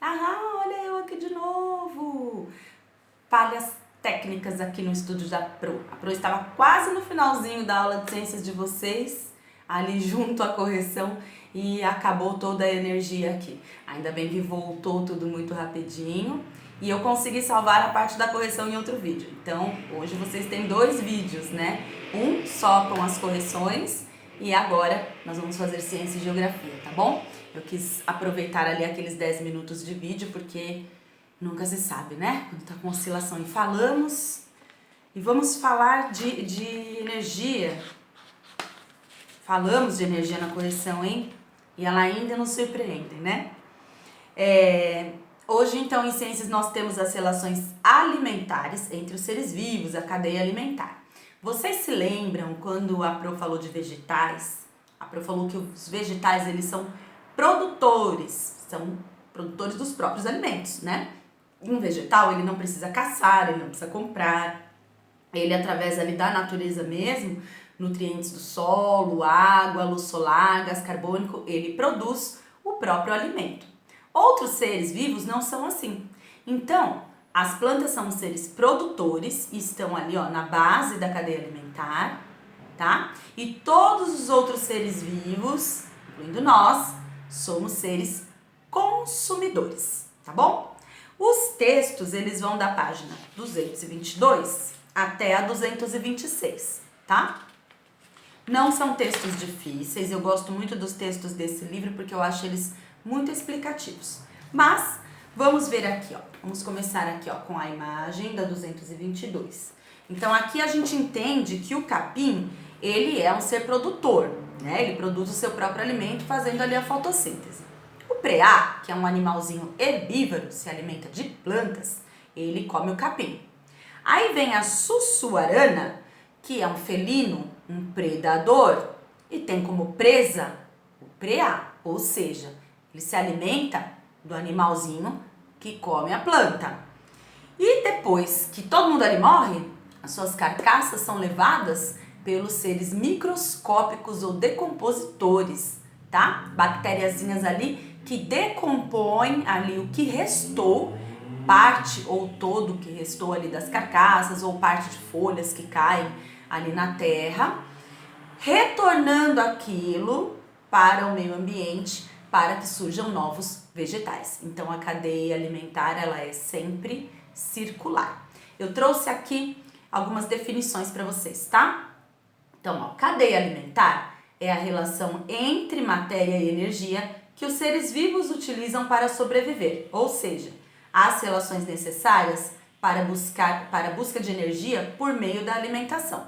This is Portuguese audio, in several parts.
Ah, olha eu aqui de novo! Falhas técnicas aqui no estúdio da Pro. A Pro estava quase no finalzinho da aula de ciências de vocês, ali junto à correção, e acabou toda a energia aqui. Ainda bem que voltou tudo muito rapidinho e eu consegui salvar a parte da correção em outro vídeo. Então, hoje vocês têm 2 vídeos, né? Um só com as correções e agora nós vamos fazer ciência e geografia, tá bom? Eu quis aproveitar ali aqueles 10 minutos de vídeo porque nunca se sabe, né? Quando tá com oscilação. E vamos falar de energia. Falamos de energia na correção, hein? E ela ainda nos surpreende, né? Hoje, então, em ciências, nós temos as relações alimentares entre os seres vivos, a cadeia alimentar. Vocês se lembram quando a Pro falou de vegetais? A Pro falou que os vegetais, eles são produtores dos próprios alimentos, né? Um vegetal, ele não precisa caçar, ele não precisa comprar, ele através ali da natureza mesmo, nutrientes do solo, água, luz solar, gás carbônico, ele produz o próprio alimento. Outros seres vivos não são assim. Então, as plantas são seres produtores e estão ali, ó, na base da cadeia alimentar, tá? E todos os outros seres vivos, incluindo nós, somos seres consumidores, tá bom? Os textos, eles vão da página 222 até a 226, tá? Não são textos difíceis, eu gosto muito dos textos desse livro porque eu acho eles muito explicativos. Mas vamos ver aqui, ó. Vamos começar aqui, ó, com a imagem da 222. Então aqui a gente entende que o capim, ele é um ser produtor, né? Ele produz o seu próprio alimento fazendo ali a fotossíntese. O preá, que é um animalzinho herbívoro, se alimenta de plantas, ele come o capim. Aí vem a sussuarana, que é um felino, um predador, e tem como presa o preá, ou seja, ele se alimenta do animalzinho que come a planta. E depois que todo mundo ali morre, as suas carcaças são levadas pelos seres microscópicos ou decompositores, tá? Bactériazinhas ali que decompõem ali o que restou, parte ou todo que restou ali das carcaças ou parte de folhas que caem ali na terra, retornando aquilo para o meio ambiente para que surjam novos vegetais. Então a cadeia alimentar, ela é sempre circular. Eu trouxe aqui algumas definições para vocês, tá? Então, ó, cadeia alimentar é a relação entre matéria e energia que os seres vivos utilizam para sobreviver, ou seja, as relações necessárias para a busca de energia por meio da alimentação.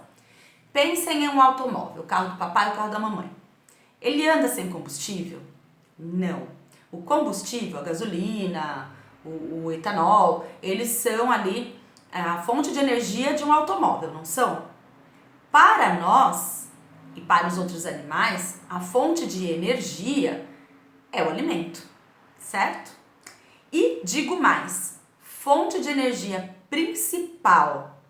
Pensem em um automóvel, o carro do papai e o carro da mamãe. Ele anda sem combustível? Não. O combustível, a gasolina, o etanol, eles são ali a fonte de energia de um automóvel, não são? Para nós e para os outros animais, a fonte de energia é o alimento, certo? E digo mais, fonte de energia principal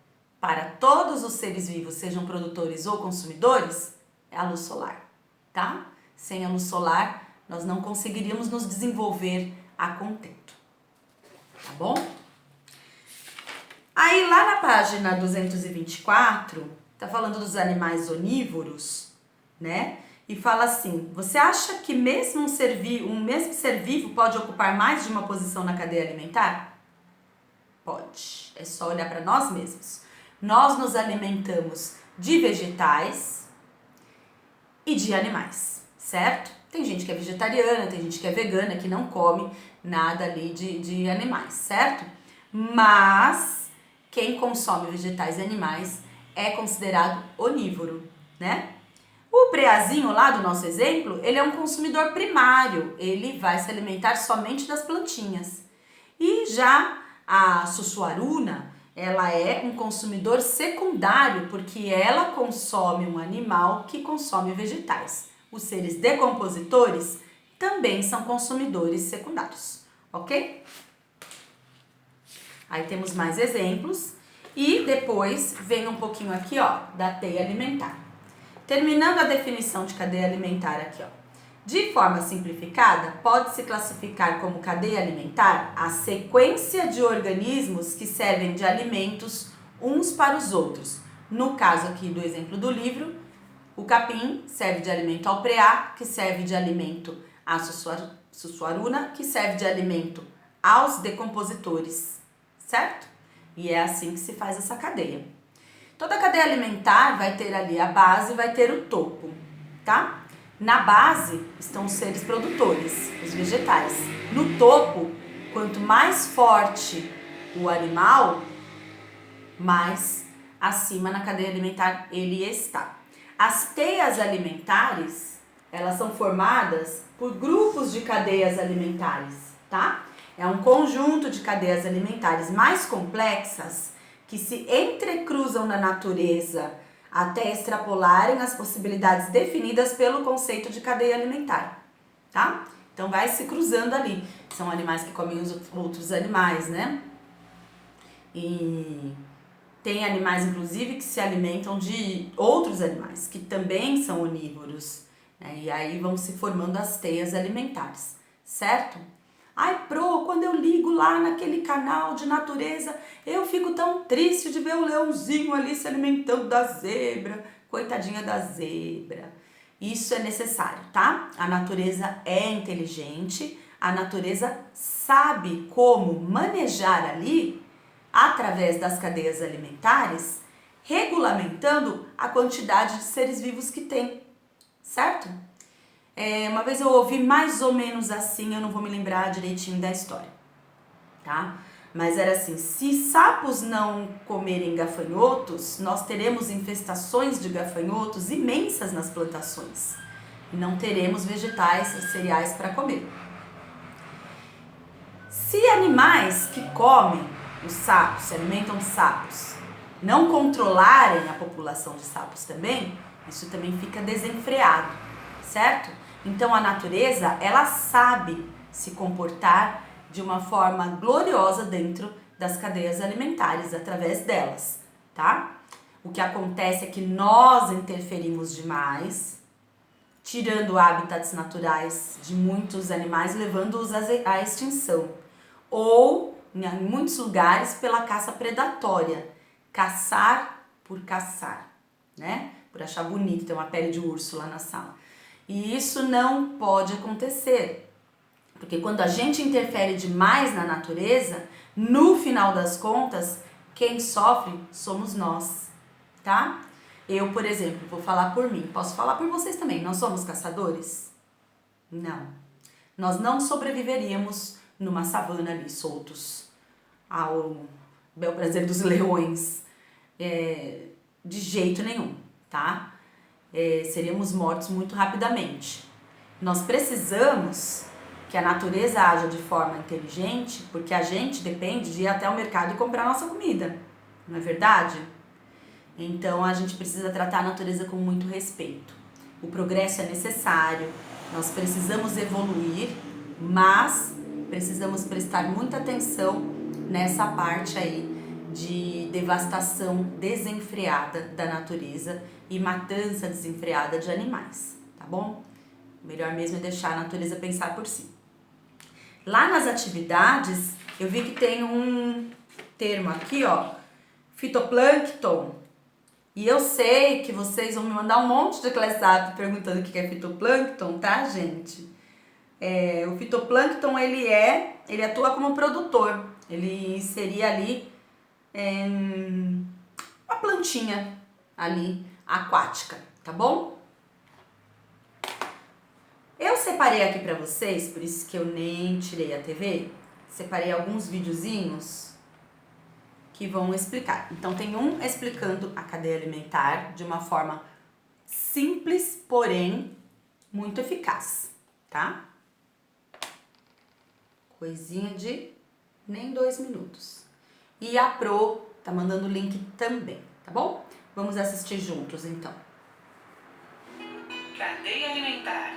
para todos os seres vivos, sejam produtores ou consumidores, é a luz solar, tá? Sem a luz solar, nós não conseguiríamos nos desenvolver a contento, tá bom? Aí lá na página 224, tá falando dos animais onívoros, né? E fala assim, você acha que mesmo um mesmo ser vivo pode ocupar mais de uma posição na cadeia alimentar? Pode, é só olhar para nós mesmos. Nós nos alimentamos de vegetais e de animais, certo? Tem gente que é vegetariana, tem gente que é vegana, que não come nada ali de animais, certo? Mas quem consome vegetais e animais é considerado onívoro, né? O preazinho lá do nosso exemplo, ele é um consumidor primário, ele vai se alimentar somente das plantinhas. E já a sussuaruna, ela é um consumidor secundário, porque ela consome um animal que consome vegetais. Os seres decompositores também são consumidores secundários, ok? Aí temos mais exemplos e depois vem um pouquinho aqui, ó, da teia alimentar. Terminando a definição de cadeia alimentar aqui, ó. De forma simplificada, pode-se classificar como cadeia alimentar a sequência de organismos que servem de alimentos uns para os outros. No caso aqui do exemplo do livro, o capim serve de alimento ao preá, que serve de alimento à sussuaruna, que serve de alimento aos decompositores, certo? E é assim que se faz essa cadeia. Toda cadeia alimentar vai ter ali a base e vai ter o topo, tá? Na base estão os seres produtores, os vegetais. No topo, quanto mais forte o animal, mais acima na cadeia alimentar ele está. As teias alimentares, elas são formadas por grupos de cadeias alimentares, tá? É um conjunto de cadeias alimentares mais complexas que se entrecruzam na natureza até extrapolarem as possibilidades definidas pelo conceito de cadeia alimentar, tá? Então vai se cruzando ali. São animais que comem os outros animais, né? E tem animais, inclusive, que se alimentam de outros animais, que também são onívoros, né? E aí vão se formando as teias alimentares, certo? Ai, quando eu ligo lá naquele canal de natureza, eu fico tão triste de ver o leãozinho ali se alimentando da zebra. Coitadinha da zebra. Isso é necessário, tá? A natureza é inteligente, a natureza sabe como manejar ali, através das cadeias alimentares, regulamentando a quantidade de seres vivos que tem, certo? Uma vez eu ouvi mais ou menos assim, eu não vou me lembrar direitinho da história, tá? Mas era assim, se sapos não comerem gafanhotos, nós teremos infestações de gafanhotos imensas nas plantações. E não teremos vegetais e cereais para comer. Se animais que comem os sapos, se alimentam de sapos, não controlarem a população de sapos também, isso também fica desenfreado, certo? Então a natureza, ela sabe se comportar de uma forma gloriosa dentro das cadeias alimentares, através delas, tá? O que acontece é que nós interferimos demais, tirando hábitats naturais de muitos animais, levando-os à extinção. Ou, em muitos lugares, pela caça predatória, caçar por caçar, né? Por achar bonito ter uma pele de urso lá na sala. E isso não pode acontecer, porque quando a gente interfere demais na natureza, no final das contas, quem sofre somos nós, tá? Eu, por exemplo, vou falar por mim, posso falar por vocês também, nós somos caçadores? Não. Nós não sobreviveríamos numa savana ali, soltos, ao bel prazer dos leões, de jeito nenhum, tá? Seríamos mortos muito rapidamente. Nós precisamos que a natureza haja de forma inteligente, porque a gente depende de ir até o mercado e comprar nossa comida, não é verdade? Então a gente precisa tratar a natureza com muito respeito. O progresso é necessário, nós precisamos evoluir, mas precisamos prestar muita atenção nessa parte aí de devastação desenfreada da natureza e matança desenfreada de animais, tá bom? O melhor mesmo é deixar a natureza pensar por si. Lá nas atividades, eu vi que tem um termo aqui, ó, fitoplâncton. E eu sei que vocês vão me mandar um monte de WhatsApp perguntando o que é fitoplâncton, tá, gente? O fitoplâncton, ele atua como produtor. Ele seria ali uma plantinha ali aquática, tá bom? Eu separei aqui pra vocês, por isso que eu nem tirei a TV, separei alguns videozinhos que vão explicar. Então tem um explicando a cadeia alimentar de uma forma simples, porém muito eficaz, tá? Coisinha de nem 2 minutos. E a Pro tá mandando o link também, tá bom? Vamos assistir juntos então. Cadeia alimentar.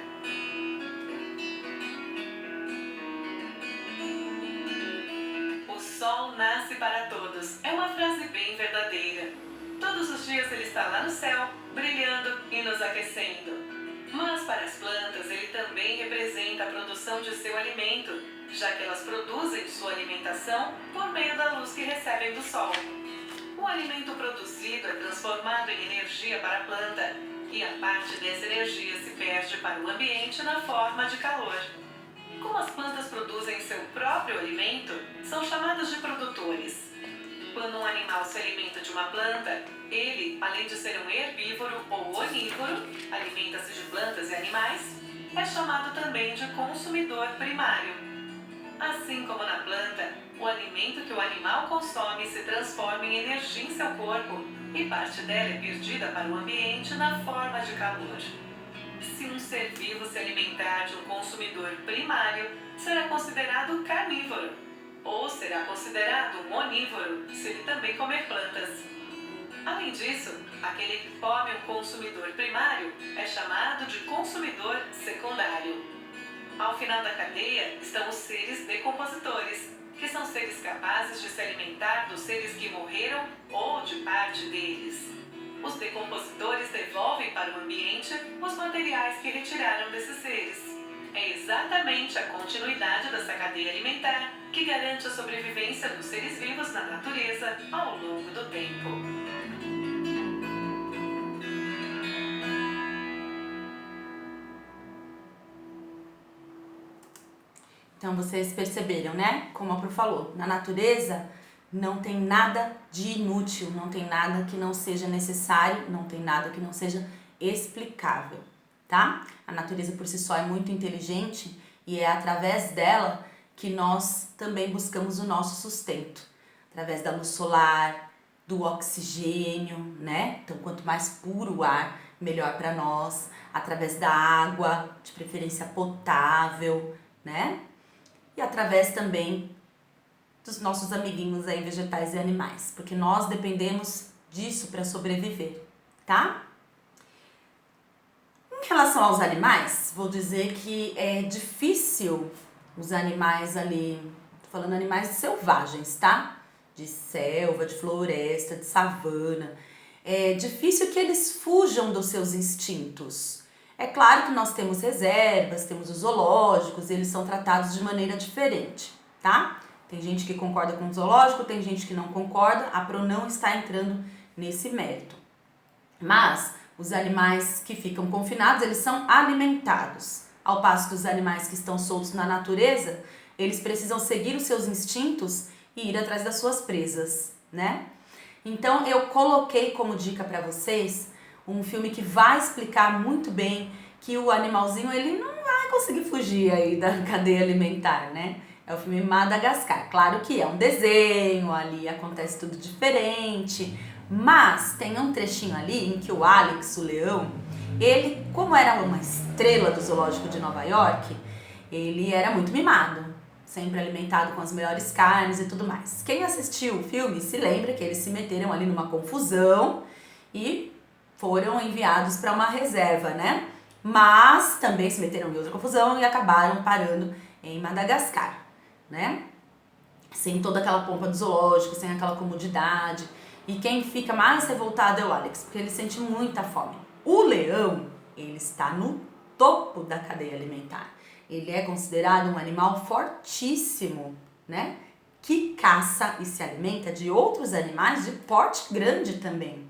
O sol nasce para todos. É uma frase bem verdadeira. Todos os dias ele está lá no céu, brilhando e nos aquecendo. Mas para as plantas ele também representa a produção de seu alimento, já que elas produzem sua alimentação por meio da luz que recebem do sol. O alimento produzido é transformado em energia para a planta, e a parte dessa energia se perde para o ambiente na forma de calor. Como as plantas produzem seu próprio alimento, são chamadas de produtores. Quando um animal se alimenta de uma planta, ele, além de ser um herbívoro ou onívoro, alimenta-se de plantas e animais, é chamado também de consumidor primário. Assim como na planta, o alimento que o animal consome se transforma em energia em seu corpo e parte dela é perdida para o ambiente na forma de calor. Se um ser vivo se alimentar de um consumidor primário, será considerado carnívoro, ou será considerado um onívoro se ele também comer plantas. Além disso, aquele que come um consumidor primário é chamado de consumidor secundário. Ao final da cadeia estão os seres decompositores, que são seres capazes de se alimentar dos seres que morreram ou de parte deles. Os decompositores devolvem para o ambiente os materiais que retiraram desses seres. É exatamente a continuidade dessa cadeia alimentar que garante a sobrevivência dos seres vivos na natureza ao longo do tempo. Então vocês perceberam, né? Como a Pro falou, na natureza não tem nada de inútil, não tem nada que não seja necessário, não tem nada que não seja explicável, tá? A natureza por si só é muito inteligente e é através dela que nós também buscamos o nosso sustento, através da luz solar, do oxigênio, né? Então quanto mais puro o ar, melhor para nós, através da água, de preferência potável, né? E através também dos nossos amiguinhos aí, vegetais e animais, porque nós dependemos disso para sobreviver, tá? Em relação aos animais, vou dizer que é difícil os animais ali, tô falando animais selvagens, tá? De selva, de floresta, de savana. É difícil que eles fujam dos seus instintos. É claro que nós temos reservas, temos os zoológicos, eles são tratados de maneira diferente, tá? Tem gente que concorda com o zoológico, tem gente que não concorda, a Pro não está entrando nesse mérito. Mas os animais que ficam confinados, eles são alimentados, ao passo que os animais que estão soltos na natureza, eles precisam seguir os seus instintos e ir atrás das suas presas, né? Então eu coloquei como dica para vocês um filme que vai explicar muito bem que o animalzinho ele não vai conseguir fugir aí da cadeia alimentar, né? É o filme Madagascar. Claro que é um desenho, ali acontece tudo diferente, mas tem um trechinho ali em que o Alex, o leão, ele, como era uma estrela do zoológico de Nova York, ele era muito mimado, sempre alimentado com as melhores carnes e tudo mais. Quem assistiu o filme se lembra que eles se meteram ali numa confusão e foram enviados para uma reserva, né? Mas também se meteram em outra confusão e acabaram parando em Madagascar, né? Sem toda aquela pompa do zoológico, sem aquela comodidade. E quem fica mais revoltado é o Alex, porque ele sente muita fome. O leão, ele está no topo da cadeia alimentar. Ele é considerado um animal fortíssimo, né? Que caça e se alimenta de outros animais de porte grande também.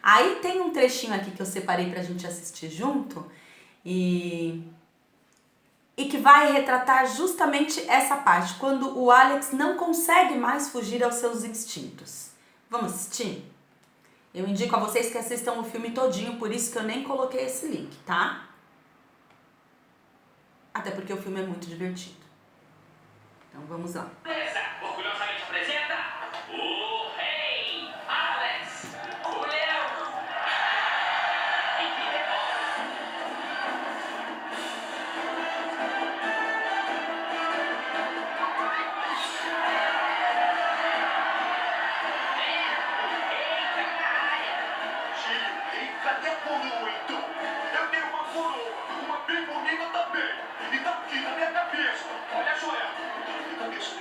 Aí tem um trechinho aqui que eu separei pra gente assistir junto e que vai retratar justamente essa parte, quando o Alex não consegue mais fugir aos seus instintos. Vamos assistir? Eu indico a vocês que assistam o filme todinho, por isso que eu nem coloquei esse link, tá? Até porque o filme é muito divertido. Então vamos lá. Orgulhosamente apresenta o Rei Alex, o leão. Cadê a coroa, então? Eu tenho uma coroa, uma bem bonita também. E tá aqui na minha cabeça. Olha só ela. Na minha cabeça.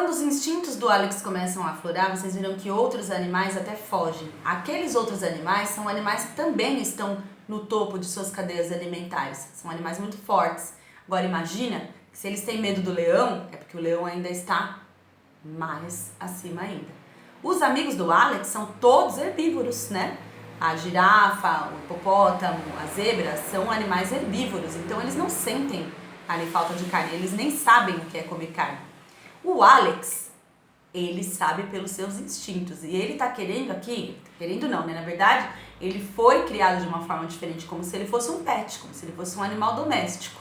Quando os instintos do Alex começam a aflorar, vocês viram que outros animais até fogem. Aqueles outros animais são animais que também estão no topo de suas cadeias alimentares. São animais muito fortes. Agora imagina que se eles têm medo do leão, é porque o leão ainda está mais acima ainda. Os amigos do Alex são todos herbívoros, né? A girafa, o hipopótamo, a zebra são animais herbívoros, então eles não sentem falta de carne, eles nem sabem o que é comer carne. O Alex, ele sabe pelos seus instintos e ele tá querendo aqui, querendo não, né? Na verdade, ele foi criado de uma forma diferente, como se ele fosse um pet, como se ele fosse um animal doméstico.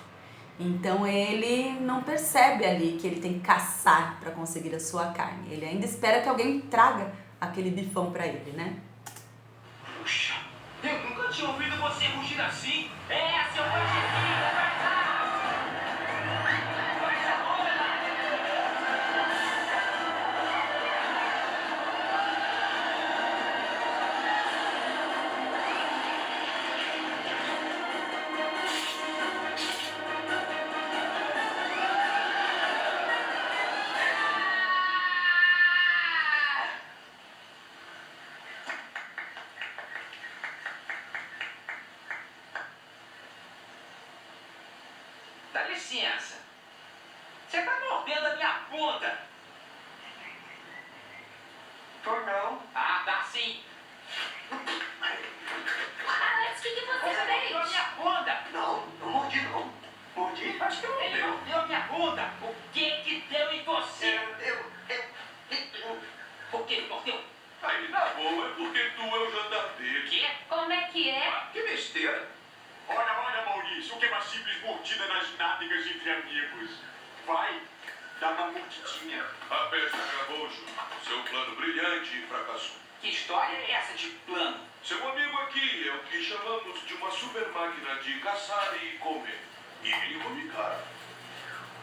Então ele não percebe ali que ele tem que caçar para conseguir a sua carne. Ele ainda espera que alguém traga aquele bifão para ele, né? Puxa, eu nunca tinha ouvido você rugir assim. É, seu panchequinho, vai lá! Coisa boa! Dá licença. Você tá mordendo a minha bunda. Tô não. Ah, tá sim. Alex, o que você Você mordeu a fez? minha bunda. Não, não mordi não. Mordi? Acho que não Ele deu. mordeu a minha bunda. O que deu em você? Por que ele mordeu? Aí, na boa, é porque tu é o jantar dele. Quê? Como é que é? Que besteira. Olha, Maurício, o que é uma simples mordida nas nádegas entre amigos. Vai, dá uma mordidinha. A festa acabou, Ju. Seu plano brilhante fracassou. Que história é essa de plano? Seu amigo aqui é o que chamamos de uma super máquina de caçar e comer. E ele come cara.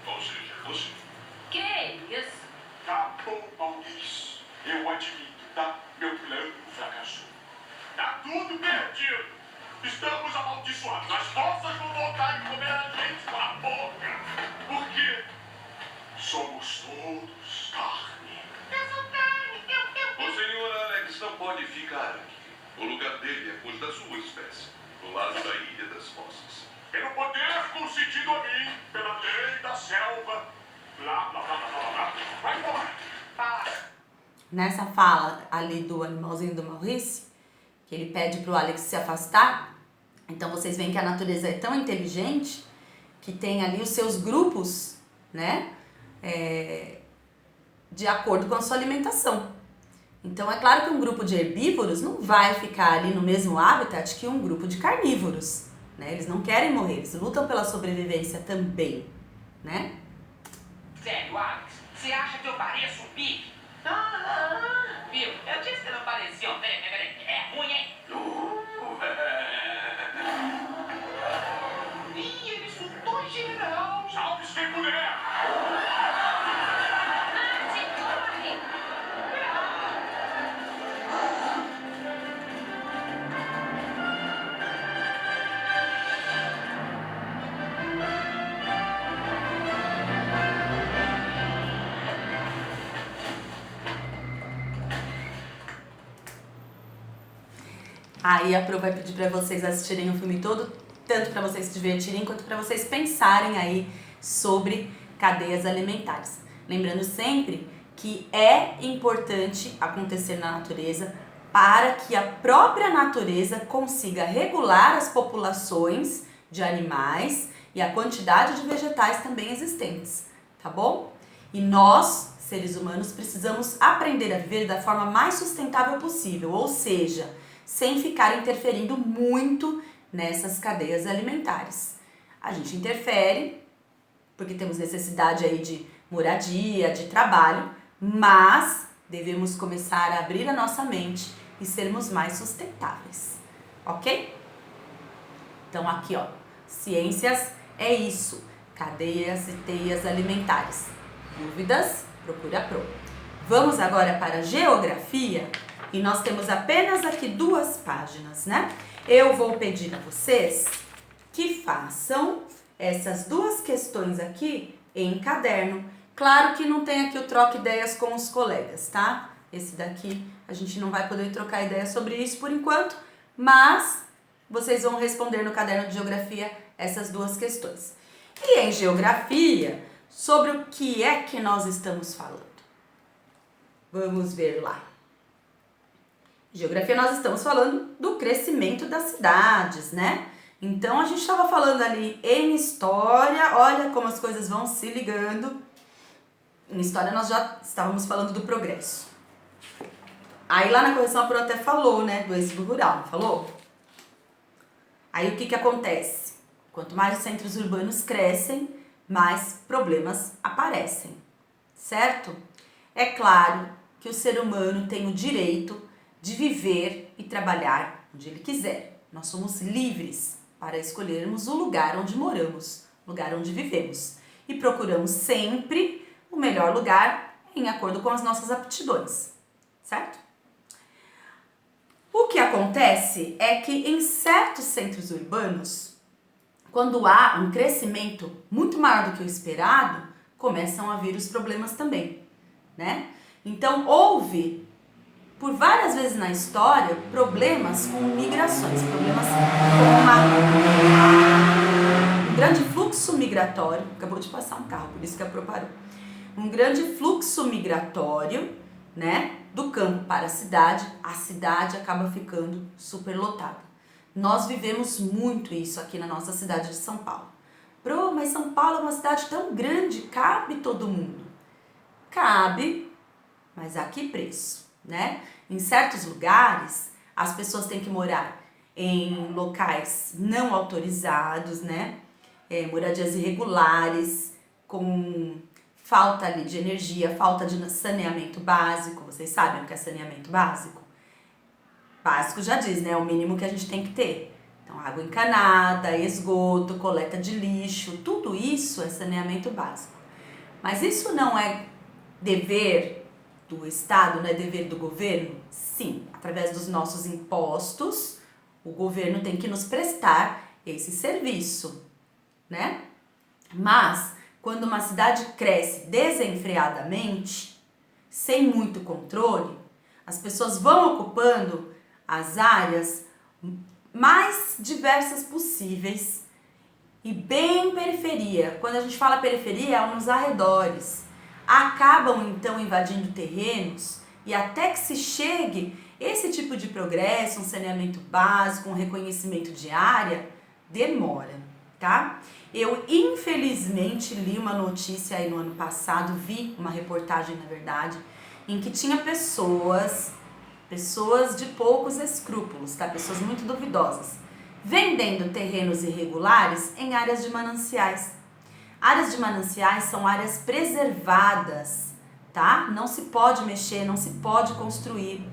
Ou seja, você. Que isso? Tá bom, Maurício. Eu admito, tá? Meu plano fracassou. Tá tudo perdido. Estamos amaldiçoados. As moças vão voltar e comer a gente com a boca. Porque somos todos carne. Eu sou carne. O senhor Alex não pode ficar aqui. O lugar dele é com os da sua espécie. Do lado da Ilha das Fossas. Pelo poder concedido a mim, pela lei da selva. Blá, blá, blá, blá, blá, blá. Vai embora. Fala. Nessa fala ali do animalzinho do Maurício, que ele pede pro Alex se afastar, então vocês veem que a natureza é tão inteligente que tem ali os seus grupos, né? De acordo com a sua alimentação. Então é claro que um grupo de herbívoros não vai ficar ali no mesmo habitat que um grupo de carnívoros, né? Eles não querem morrer, eles lutam pela sobrevivência também, né? Sério, Alex, você acha que eu pareço um bife? Viu? Eu disse que não parecia um bife. É ruim, hein? Ih, ele soltou geral. Salve-se quem puder. Marte, corre! Aí a Pro vai pedir pra vocês assistirem o filme todo, tanto pra vocês se divertirem, quanto pra vocês pensarem aí sobre cadeias alimentares. Lembrando sempre que é importante acontecer na natureza para que a própria natureza consiga regular as populações de animais e a quantidade de vegetais também existentes, tá bom? E nós, seres humanos, precisamos aprender a viver da forma mais sustentável possível, ou seja, sem ficar interferindo muito nessas cadeias alimentares. A gente interfere porque temos necessidade aí de moradia, de trabalho, mas devemos começar a abrir a nossa mente e sermos mais sustentáveis, ok? Então aqui, ó, ciências é isso, cadeias e teias alimentares. Dúvidas? Procure a Pro. Vamos agora para a geografia e nós temos apenas aqui 2 páginas, né? Eu vou pedir a vocês que façam essas 2 questões aqui em caderno Claro que não tem aqui o troca ideias com os colegas, tá? Esse daqui a gente não vai poder trocar ideias sobre isso por enquanto, mas vocês vão responder no caderno de geografia essas duas questões. E em geografia, sobre o que é que nós estamos falando? Vamos ver lá. Em geografia nós estamos falando do crescimento das cidades, né? Então a gente estava falando ali em história, olha como as coisas vão se ligando. Em história nós já estávamos falando do progresso. Aí lá na correção a Pro até falou, né, do êxodo rural, não falou? Aí o que que acontece? Quanto mais os centros urbanos crescem, mais problemas aparecem, certo? É claro que o ser humano tem o direito de viver e trabalhar onde ele quiser. Nós somos livres para escolhermos o lugar onde moramos, o lugar onde vivemos. E procuramos sempre o melhor lugar em acordo com as nossas aptidões, certo? O que acontece é que em certos centros urbanos, quando há um crescimento muito maior do que o esperado, começam a vir os problemas também, né? Então, houve, por várias vezes na história, problemas com migrações, problemas com um grande fluxo migratório. Acabou de passar um carro, por isso que a Pro parou. Um grande fluxo migratório, né, do campo para a cidade acaba ficando superlotada. Nós vivemos muito isso aqui na nossa cidade de São Paulo. Pro, mas São Paulo é uma cidade tão grande, cabe todo mundo. Cabe, mas a que preço, né? Em certos lugares, as pessoas têm que morar em locais não autorizados, né? Moradias irregulares, com falta ali de energia, falta de saneamento básico. Vocês sabem o que é saneamento básico? Básico já diz, né? É o mínimo que a gente tem que ter. Então, água encanada, esgoto, coleta de lixo, tudo isso é saneamento básico. Mas isso não é dever do Estado, não é dever do governo? Sim, através dos nossos impostos, o governo tem que nos prestar esse serviço, né? Mas, quando uma cidade cresce desenfreadamente, sem muito controle, as pessoas vão ocupando as áreas mais diversas possíveis e bem periferia. Quando a gente fala periferia, é nos arredores. Acabam então invadindo terrenos e até que se chegue esse tipo de progresso, um saneamento básico, um reconhecimento de área, demora, tá? Eu infelizmente li uma notícia aí no ano passado, vi uma reportagem na verdade, em que tinha pessoas de poucos escrúpulos, tá? Pessoas muito duvidosas, vendendo terrenos irregulares em áreas de mananciais. Áreas de mananciais são áreas preservadas, tá? Não se pode mexer, não se pode construir,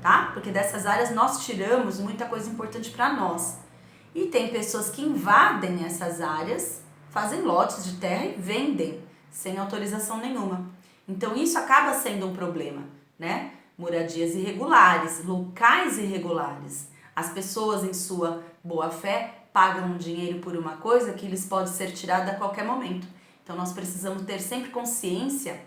tá? Porque dessas áreas nós tiramos muita coisa importante para nós. E tem pessoas que invadem essas áreas, fazem lotes de terra e vendem sem autorização nenhuma. Então isso acaba sendo um problema, né? Moradias irregulares, locais irregulares. As pessoas em sua boa fé pagam dinheiro por uma coisa que lhes pode ser tirada a qualquer momento. Então nós precisamos ter sempre consciência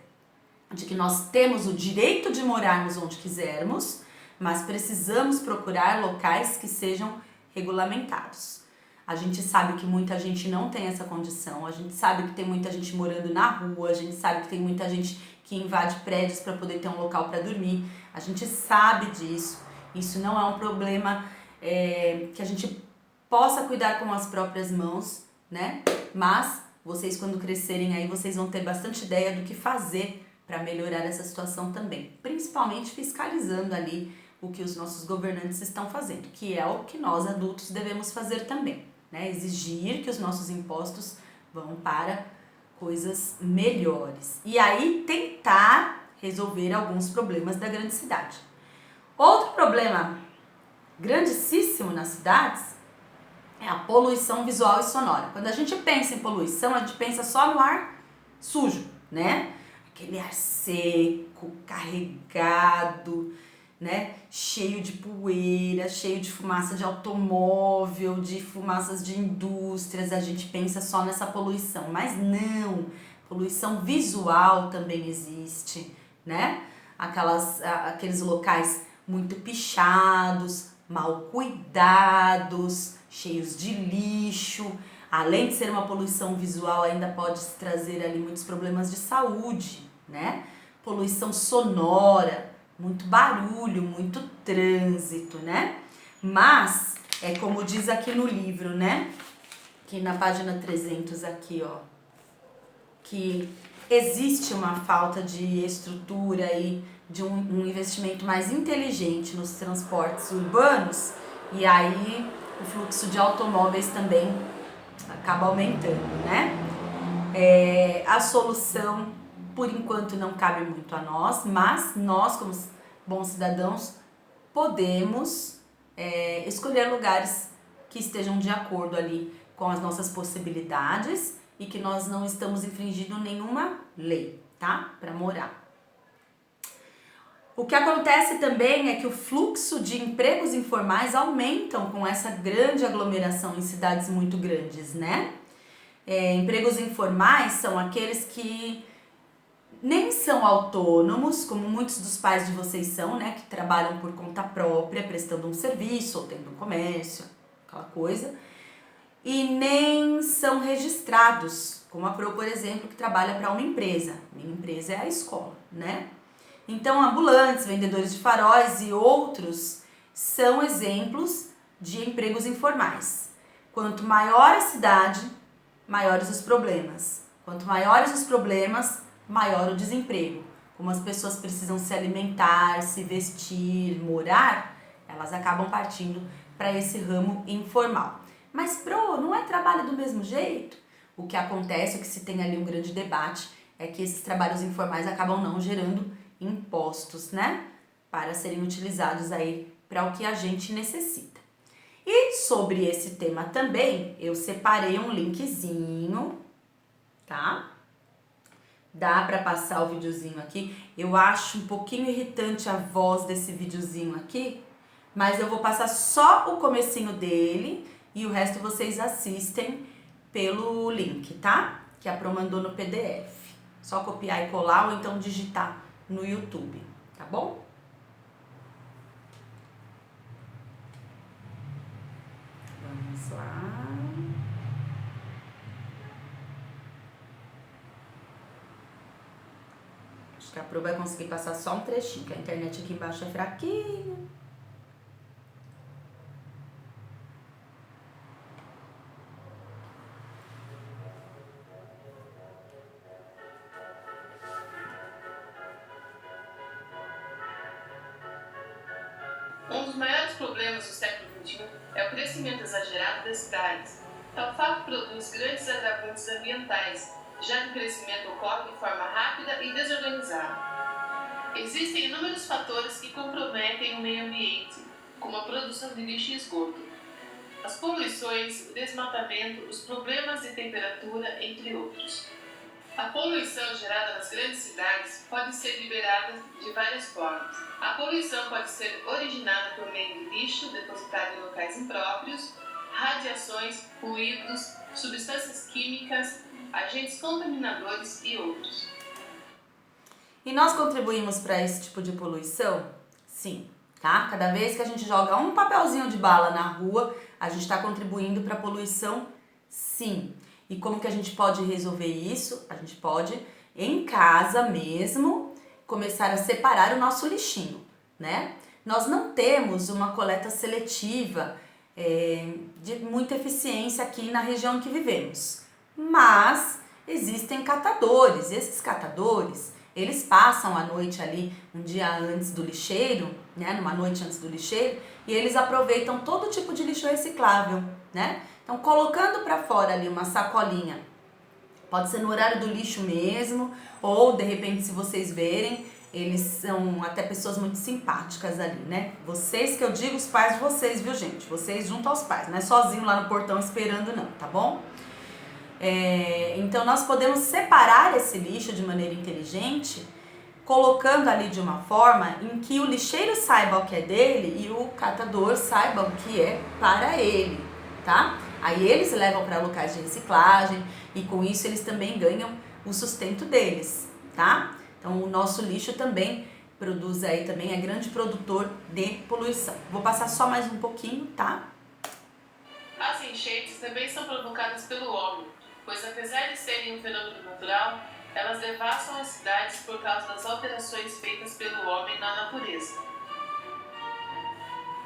de que nós temos o direito de morarmos onde quisermos, mas precisamos procurar locais que sejam regulamentados. A gente sabe que muita gente não tem essa condição, a gente sabe que tem muita gente morando na rua, a gente sabe que tem muita gente que invade prédios para poder ter um local para dormir, a gente sabe disso. Isso não é um problema que a gente possa cuidar com as próprias mãos, né? Mas vocês, quando crescerem aí, vocês vão ter bastante ideia do que fazer para melhorar essa situação também, principalmente fiscalizando ali o que os nossos governantes estão fazendo, que é o que nós adultos devemos fazer também, né? Exigir que os nossos impostos vão para coisas melhores e aí tentar resolver alguns problemas da grande cidade. Outro problema grandíssimo nas cidades é a poluição visual e sonora. Quando a gente pensa em poluição, a gente pensa só no ar sujo, né? Aquele ar seco, carregado, né? Cheio de poeira, cheio de fumaça de automóvel, de fumaças de indústrias. A gente pensa só nessa poluição, mas não. Poluição visual também existe, né? Aqueles locais muito pichados, mal cuidados, cheios de lixo. Além de ser uma poluição visual, ainda pode trazer ali muitos problemas de saúde, né? Poluição sonora, muito barulho, muito trânsito, né? Mas, é como diz aqui no livro, né? Que na página 300 aqui, ó, que existe uma falta de estrutura e de um investimento mais inteligente nos transportes urbanos, e aí o fluxo de automóveis também acaba aumentando, né? A solução, por enquanto, não cabe muito a nós, mas nós, como bons cidadãos, podemos escolher lugares que estejam de acordo ali com as nossas possibilidades e que nós não estamos infringindo nenhuma lei, tá? Para morar. O que acontece também é que o fluxo de empregos informais aumentam com essa grande aglomeração em cidades muito grandes, né? Empregos informais são aqueles que nem são autônomos, como muitos dos pais de vocês são, né? Que trabalham por conta própria, prestando um serviço ou tendo um comércio, aquela coisa. E nem são registrados, como a Pro, por exemplo, que trabalha para uma empresa. Minha empresa é a escola, né? Então, ambulantes, vendedores de faróis e outros são exemplos de empregos informais. Quanto maior a cidade, maiores os problemas. Quanto maiores os problemas, maior o desemprego. Como as pessoas precisam se alimentar, se vestir, morar, elas acabam partindo para esse ramo informal. Mas, Pro, não é trabalho do mesmo jeito? O que acontece, o que se tem ali um grande debate, é que esses trabalhos informais acabam não gerando impostos, né? Para serem utilizados aí para o que a gente necessita. E sobre esse tema também, eu separei um linkzinho, tá? Dá para passar o videozinho aqui. Eu acho um pouquinho irritante a voz desse videozinho aqui, mas eu vou passar só o comecinho dele e o resto vocês assistem pelo link, tá? Que a Pro mandou no PDF. Só copiar e colar ou então digitar no YouTube, tá bom? Vamos lá. Acho que a Pro vai conseguir passar só um trechinho, que a internet aqui embaixo é fraquinha. Um dos maiores problemas do século XXI é o crescimento exagerado das cidades. Tal fato produz grandes agravantes ambientais, já que o crescimento ocorre de forma rápida e desorganizada. Existem inúmeros fatores que comprometem o meio ambiente, como a produção de lixo e esgoto, as poluições, o desmatamento, os problemas de temperatura, entre outros. A poluição gerada nas grandes cidades pode ser liberada de várias formas. A poluição pode ser originada por meio de lixo depositado em locais impróprios, radiações, ruídos, substâncias químicas, agentes contaminadores e outros. E nós contribuímos para esse tipo de poluição? Sim, tá? Cada vez que a gente joga um papelzinho de bala na rua, a gente está contribuindo para a poluição? Sim. E como que a gente pode resolver isso? A gente pode, em casa mesmo, começar a separar o nosso lixinho, né? Nós não temos uma coleta seletiva de muita eficiência aqui na região em que vivemos, mas existem catadores, e esses catadores, eles passam a noite ali, um dia antes do lixeiro, né? Numa noite antes do lixeiro, e eles aproveitam todo tipo de lixo reciclável, né? Então, colocando para fora ali uma sacolinha, pode ser no horário do lixo mesmo, ou de repente, se vocês verem, eles são até pessoas muito simpáticas ali, né? Vocês que eu digo, os pais de vocês, viu, gente? Vocês junto aos pais, não é sozinho lá no portão esperando não, tá bom? Então, nós podemos separar esse lixo de maneira inteligente, colocando ali de uma forma em que o lixeiro saiba o que é dele e o catador saiba o que é para ele, tá? Aí eles levam para locais de reciclagem e com isso eles também ganham o sustento deles, tá? Então o nosso lixo também produz aí também, é grande produtor de poluição. Vou passar só mais um pouquinho, tá? As enchentes também são provocadas pelo homem, pois apesar de serem um fenômeno natural, elas devassam as cidades por causa das alterações feitas pelo homem na natureza.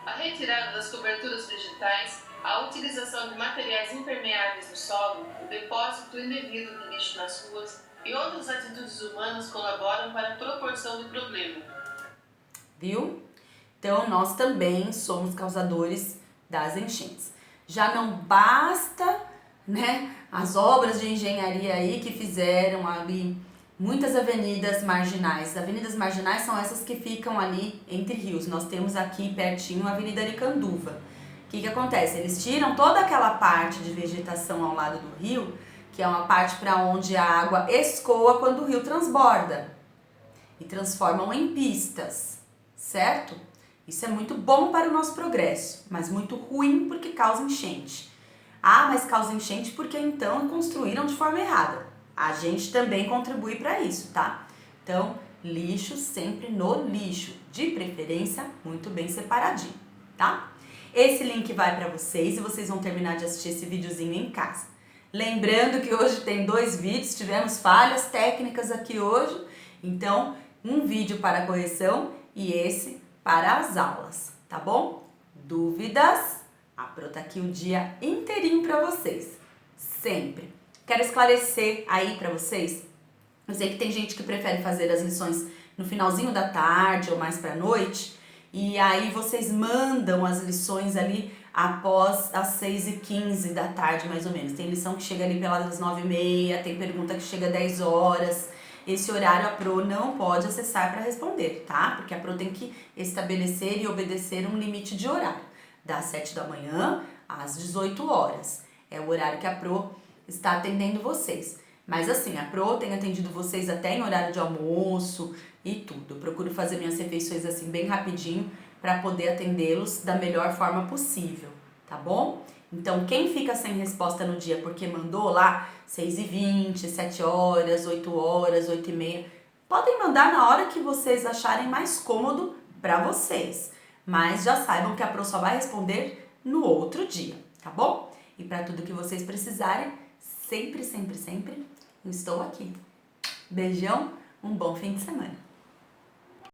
A retirada das coberturas vegetais, a utilização de materiais impermeáveis no solo, o depósito indevido de lixo nas ruas e outras atitudes humanas colaboram para a proporção do problema. Viu? Então nós também somos causadores das enchentes. Já não basta, né, as obras de engenharia aí que fizeram ali muitas avenidas marginais. Avenidas marginais são essas que ficam ali entre rios. Nós temos aqui pertinho a Avenida Aricanduva. O que acontece? Eles tiram toda aquela parte de vegetação ao lado do rio, que é uma parte para onde a água escoa quando o rio transborda, e transformam em pistas, certo? Isso é muito bom para o nosso progresso, mas muito ruim porque causa enchente. Ah, mas causa enchente porque então construíram de forma errada. A gente também contribui para isso, tá? Então, lixo sempre no lixo, de preferência muito bem separadinho, tá? Esse link vai para vocês e vocês vão terminar de assistir esse videozinho em casa. Lembrando que hoje tem 2 vídeos, tivemos falhas técnicas aqui hoje, então um vídeo para correção e esse para as aulas, tá bom? Dúvidas? A Pro tá aqui o dia inteirinho para vocês, sempre. Quero esclarecer aí para vocês, eu sei que tem gente que prefere fazer as lições no finalzinho da tarde ou mais para noite, e aí vocês mandam as lições ali após as 6h15 da tarde, mais ou menos. Tem lição que chega ali pelas 9h30, tem pergunta que chega 10 horas. Esse horário a Pro não pode acessar para responder, tá? Porque a Pro tem que estabelecer e obedecer um limite de horário. Das 7 da manhã às 18 horas. É o horário que a Pro está atendendo vocês. Mas assim, a Pro tem atendido vocês até em horário de almoço e tudo. Eu procuro fazer minhas refeições assim bem rapidinho para poder atendê-los da melhor forma possível, tá bom? Então, quem fica sem resposta no dia porque mandou lá 6h20, 7 horas, 8 horas, 8h30, podem mandar na hora que vocês acharem mais cômodo para vocês. Mas já saibam que a Pro só vai responder no outro dia, tá bom? E para tudo que vocês precisarem, sempre, sempre, sempre, eu estou aqui. Beijão, um bom fim de semana.